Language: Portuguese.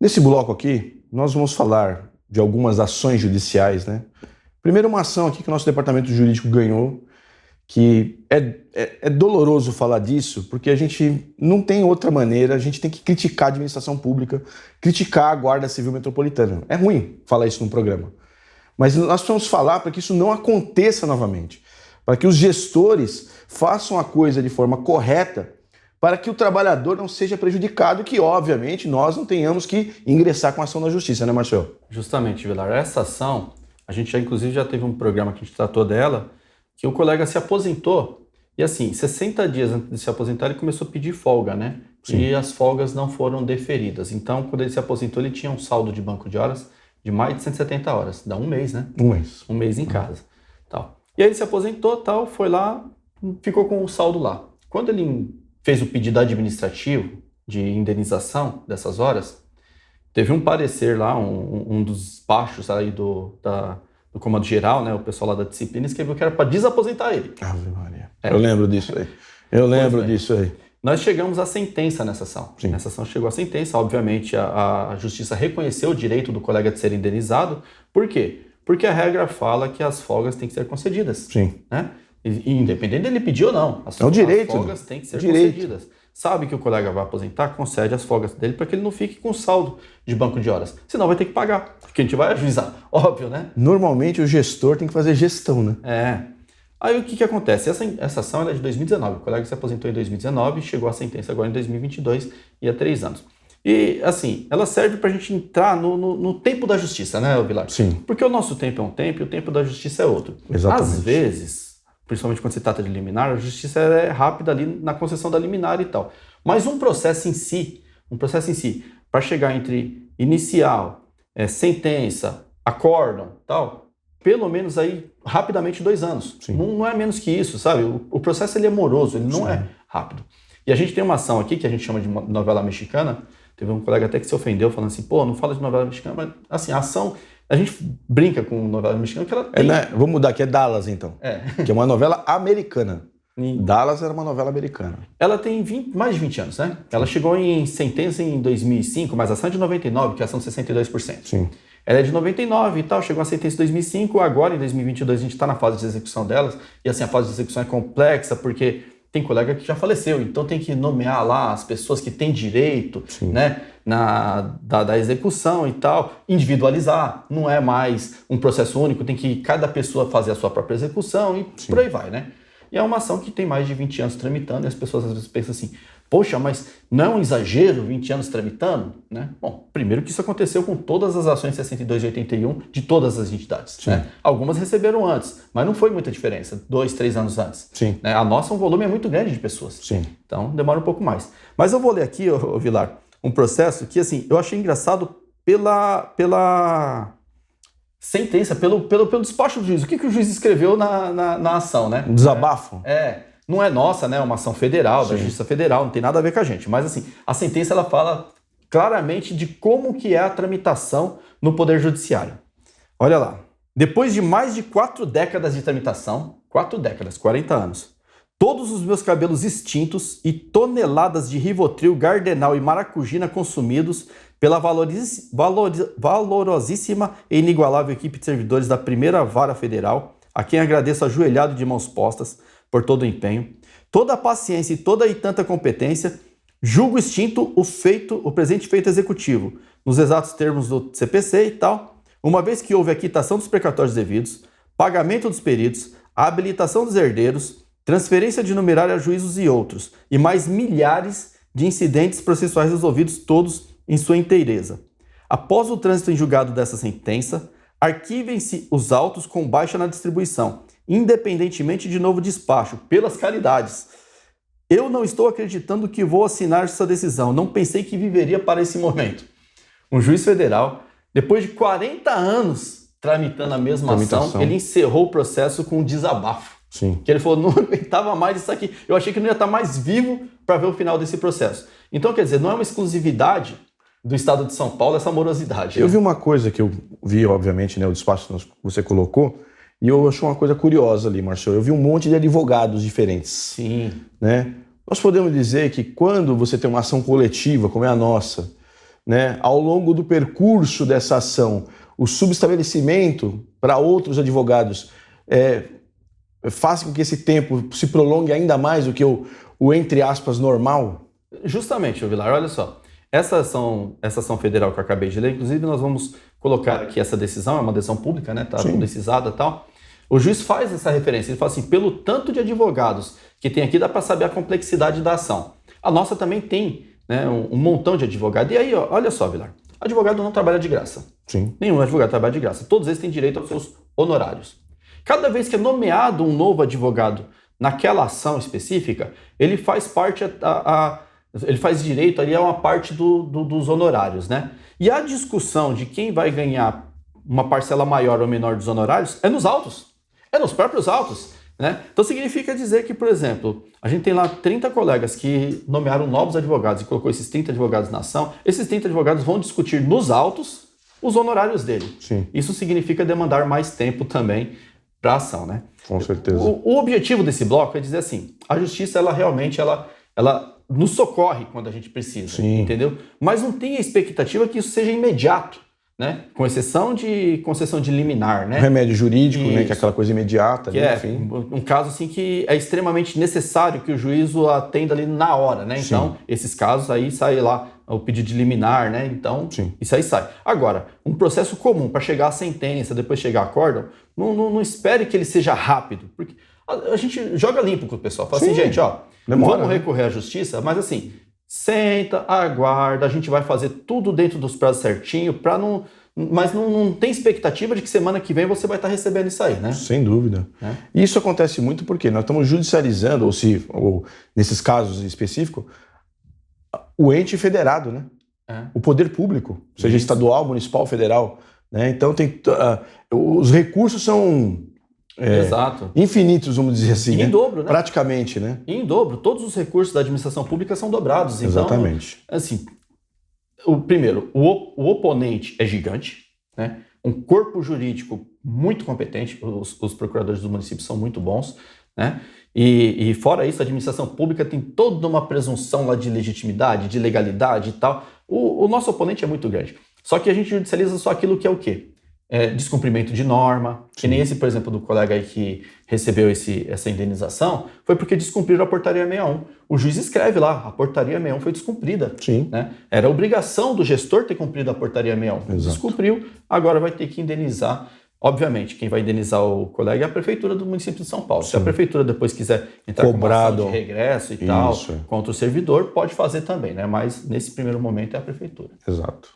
Nesse bloco aqui, nós vamos falar de algumas ações judiciais, né? Primeiro, uma ação aqui que o nosso departamento jurídico ganhou, que é doloroso falar disso, porque a gente não tem outra maneira, a gente tem que criticar a administração pública, criticar a Guarda Civil Metropolitana. É ruim falar isso num programa, mas nós precisamos falar para que isso não aconteça novamente, para que os gestores façam a coisa de forma correta, para que o trabalhador não seja prejudicado e que, obviamente, nós não tenhamos que ingressar com a ação na justiça, né, Marcelo? Justamente, Vilar. Essa ação, a gente inclusive já teve um programa que a gente tratou dela, que o colega se aposentou e, assim, 60 dias antes de se aposentar, ele começou a pedir folga, né? Sim. E as folgas não foram deferidas. Então, quando ele se aposentou, ele tinha um saldo de banco de horas de mais de 170 horas. Dá um mês, né? Um mês em casa. Tal. E aí ele se aposentou, tal, foi lá, ficou com o saldo lá. Quando ele fez o pedido administrativo de indenização dessas horas, teve um parecer lá, um dos despachos aí do comando geral, né, o pessoal lá da disciplina, escreveu que era para desaposentar ele. Ave Maria. Eu lembro disso aí. Eu lembro disso aí. Nós chegamos à sentença nessa ação. Sim. Nessa ação chegou à sentença. Obviamente, a justiça reconheceu o direito do colega de ser indenizado. Por quê? Porque a regra fala que as folgas têm que ser concedidas. Sim. Né? E, independente dele pedir ou não. As folgas têm que ser concedidas. Sabe que o colega vai aposentar, concede as folgas dele para que ele não fique com saldo de banco de horas. Senão vai ter que pagar, porque a gente vai ajuizar. Óbvio, né? Normalmente o gestor tem que fazer gestão, né? Aí o que acontece? Essa ação é de 2019. O colega se aposentou em 2019 e chegou à sentença agora em 2022 e há 3 anos. E, assim, ela serve para a gente entrar no tempo da justiça, né, Vilar? Sim. Porque o nosso tempo é um tempo e o tempo da justiça é outro. Exatamente. Às vezes, principalmente quando se trata de liminar, a justiça é rápida ali na concessão da liminar e tal. Mas um processo em si, para chegar entre inicial, sentença, acórdão, tal, pelo menos aí, rapidamente 2 anos. Não é menos que isso, sabe? O processo ele é moroso, ele não é rápido. E a gente tem uma ação aqui que a gente chama de novela mexicana. Teve um colega até que se ofendeu falando assim, pô, não fala de novela mexicana, mas assim, a ação... A gente brinca com novela mexicana que ela tem... Vamos mudar, que é Dallas, então. Que é uma novela americana. Dallas era uma novela americana. Ela tem mais de 20 anos, né? Ela chegou em sentença em 2005, mas a ação é de 99, que é a ação de 62%. Sim. Ela é de 99 e tal, chegou a sentença em 2005, agora em 2022 a gente está na fase de execução delas, e assim, a fase de execução é complexa, porque tem colega que já faleceu, então tem que nomear lá as pessoas que têm direito, né, da execução e tal, individualizar, não é mais um processo único, tem que cada pessoa fazer a sua própria execução e por aí vai, né? E é uma ação que tem mais de 20 anos tramitando e as pessoas às vezes pensam assim, poxa, mas não é um exagero 20 anos tramitando? Né? Bom, primeiro que isso aconteceu com todas as ações 62 e 81 de todas as entidades. Né? Algumas receberam antes, mas não foi muita diferença, 2, 3 anos antes. Né? A nossa, um volume é muito grande de pessoas. Então, demora um pouco mais. Mas eu vou ler aqui, Vilar, um processo que, assim, eu achei engraçado pela sentença, pelo despacho do juiz. O que o juiz escreveu na ação, né? Um desabafo? Não é nossa, né? É uma ação federal, da Justiça Federal, não tem nada a ver com a gente. Mas, assim, a sentença, ela fala claramente de como que é a tramitação no Poder Judiciário. Olha lá. Depois de mais de 4 décadas de tramitação, 4 décadas, 40 anos, todos os meus cabelos extintos e toneladas de Rivotril, Gardenal e Maracugina consumidos pela valorosíssima e inigualável equipe de servidores da Primeira Vara Federal, a quem agradeço ajoelhado de mãos postas por todo o empenho, toda a paciência e toda e tanta competência, julgo extinto o presente feito executivo, nos exatos termos do CPC e tal, uma vez que houve a quitação dos precatórios devidos, pagamento dos peritos, a habilitação dos herdeiros, transferência de numerário a juízos e outros, e mais milhares de incidentes processuais resolvidos todos em sua inteireza. Após o trânsito em julgado dessa sentença, arquivem-se os autos com baixa na distribuição, independentemente de novo despacho, pelas caridades. Eu não estou acreditando que vou assinar essa decisão, não pensei que viveria para esse momento. Um juiz federal, depois de 40 anos tramitando a mesma ação, ele encerrou o processo com um desabafo. Que ele falou, não aguentava mais isso aqui, eu achei que não ia estar mais vivo para ver o final desse processo. Então, quer dizer, não é uma exclusividade do Estado de São Paulo essa morosidade. Eu vi uma coisa que eu vi, obviamente, né, o despacho que você colocou, e eu achei uma coisa curiosa ali, Marcelo. Eu vi um monte de advogados diferentes. Né? Nós podemos dizer que quando você tem uma ação coletiva, como é a nossa, né, ao longo do percurso dessa ação, o subestabelecimento para outros advogados faz com que esse tempo se prolongue ainda mais do que o entre aspas, normal? Justamente, Vilar, olha só. Essa ação federal que eu acabei de ler, inclusive nós vamos colocar aqui essa decisão, é uma decisão pública, né? Está publicizada e tal. O juiz faz essa referência, ele fala assim, pelo tanto de advogados que tem aqui, dá para saber a complexidade da ação. A nossa também tem, né, um montão de advogados. E aí, ó, olha só, Vilar, advogado não trabalha de graça. Sim. Nenhum advogado trabalha de graça. Todos eles têm direito aos seus honorários. Cada vez que é nomeado um novo advogado naquela ação específica, ele faz parte ele faz direito ali a uma parte dos honorários, né? E a discussão de quem vai ganhar uma parcela maior ou menor dos honorários é nos autos, é nos próprios autos, né? Então significa dizer que, por exemplo, a gente tem lá 30 colegas que nomearam novos advogados e colocou esses 30 advogados na ação, esses 30 advogados vão discutir nos autos os honorários dele. Sim. Isso significa demandar mais tempo também para a ação, né? Com certeza. O objetivo desse bloco é dizer assim, a justiça, ela realmente, ela nos socorre quando a gente precisa, Sim. entendeu? Mas não tem a expectativa que isso seja imediato, né? Com exceção de concessão de liminar, né? Remédio jurídico, Isso. né? Que é aquela coisa imediata, Que né? enfim. Um caso assim que é extremamente necessário que o juízo atenda ali na hora, né? Então, Sim. esses casos aí sai lá o pedido de liminar, né? Então, Sim. isso aí sai. Agora, um processo comum para chegar à sentença, depois chegar a acórdão, não espere que ele seja rápido, porque a gente joga limpo com o pessoal. Fala assim, gente, ó, demora, vamos né? recorrer à justiça, mas assim, senta, aguarda, a gente vai fazer tudo dentro dos prazos certinho, mas não tem expectativa de que semana que vem você vai estar recebendo isso aí, né? Sem dúvida. E isso acontece muito porque nós estamos judicializando, ou nesses casos específicos, o ente federado, né? O poder público, seja estadual, municipal, federal. Né? Então, os recursos são Exato. infinitos, vamos dizer assim. E em dobro, né? Praticamente, né? E em dobro. Todos os recursos da administração pública são dobrados. Então, exatamente. Assim, primeiro, o oponente é gigante, né? Um corpo jurídico muito competente, os procuradores do município são muito bons, né? E fora isso, a administração pública tem toda uma presunção lá de legitimidade, de legalidade e tal. O nosso oponente é muito grande. Só que a gente judicializa só aquilo que é o quê? Descumprimento de norma, que nem esse, por exemplo, do colega aí que recebeu essa indenização, foi porque descumpriram a portaria 61. O juiz escreve lá, a portaria 61 foi descumprida. Sim. Né? Era obrigação do gestor ter cumprido a portaria 61. Exato. Descumpriu, agora vai ter que indenizar. Obviamente, quem vai indenizar o colega é a prefeitura do município de São Paulo. Sim. Se a prefeitura depois quiser entrar com uma ação de regresso e tal, contra o servidor, pode fazer também, né? Mas nesse primeiro momento é a prefeitura. Exato.